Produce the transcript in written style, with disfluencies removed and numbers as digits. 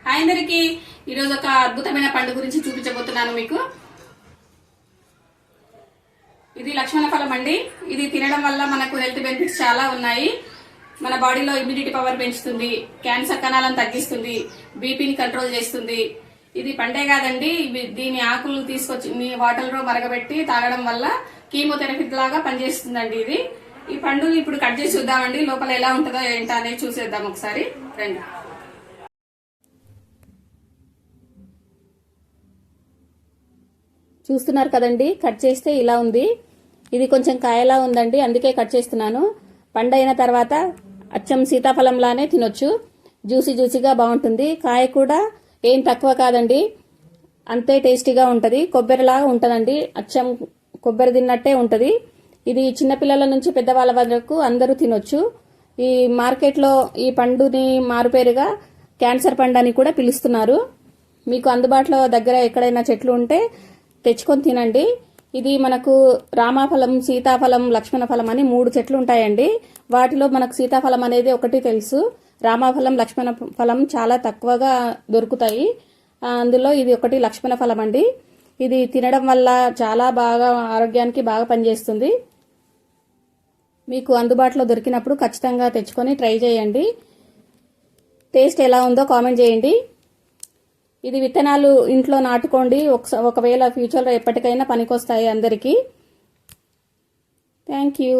Hi అందరికి, ఈరోజు ఒక అద్భుతమైన పండు గురించి చూపించబోతున్నాను మీకు. ఇది లక్ష్మణ ఫలం అండి. ఇది తినడం వల్ల మనకు హెల్త్ బెనిఫిట్స్ చాలా ఉన్నాయి. మన బాడీలో ఇమ్యూనిటీ పవర్ పెంచుతుంది, క్యాన్సర్ కణాలను తగ్గిస్తుంది, బీపీని కంట్రోల్ చేస్తుంది. ఇది పండే కాదండి, దీని ఆకులు తీసుకొచ్చి వాటర్లో మరగబెట్టి తాగడం వల్ల కీమోథెరపీ లాగా పనిచేస్తుందండి. ఇది ఈ పండుని ఇప్పుడు కట్ చేసి చూద్దామండి, లోపల ఎలా ఉంటుందో ఏంటో అనేది చూసేద్దాం ఒకసారి రండి. చూస్తున్నారు కదండి, కట్ చేస్తే ఇలా ఉంది. ఇది కొంచెం కాయలా ఉందండి, అందుకే కట్ చేస్తున్నాను. పండు అయిన తర్వాత అచ్చం సీతాఫలంలానే తినొచ్చు, జ్యూసీ జ్యూసీగా బాగుంటుంది. కాయ కూడా ఏం తక్కువ కాదండి, అంతే టేస్టీగా ఉంటుంది. కొబ్బరిలాగా ఉంటుందండి, అచ్చం కొబ్బరి తిన్నట్టే ఉంటుంది. ఇది చిన్నపిల్లల నుంచి పెద్దవాళ్ళ వరకు అందరూ తినొచ్చు. ఈ మార్కెట్లో ఈ పండుని మారుపేరుగా క్యాన్సర్ పండు అని కూడా పిలుస్తున్నారు. మీకు అందుబాటులో దగ్గర ఎక్కడైనా చెట్లు ఉంటే తెచ్చుకొని తినండి. ఇది మనకు రామఫలం, సీతాఫలం, లక్ష్మణ ఫలం అని 3 చెట్లు ఉంటాయండి. వాటిలో మనకు సీతాఫలం అనేది ఒకటి తెలుసు. రామఫలం, లక్ష్మణ ఫలం చాలా తక్కువగా దొరుకుతాయి. అందులో ఇది ఒకటి లక్ష్మణ ఫలం అండి. ఇది తినడం వల్ల చాలా బాగా ఆరోగ్యానికి బాగా పనిచేస్తుంది. మీకు అందుబాటులో దొరికినప్పుడు ఖచ్చితంగా తెచ్చుకొని ట్రై చేయండి. టేస్ట్ ఎలా ఉందో కామెంట్ చేయండి. ఇది విత్తనాలు ఇంట్లో నాటుకోండి, ఒకవేళ ఫ్యూచర్లో ఎప్పటికైనా పనికొస్తాయి అందరికీ. Thank you.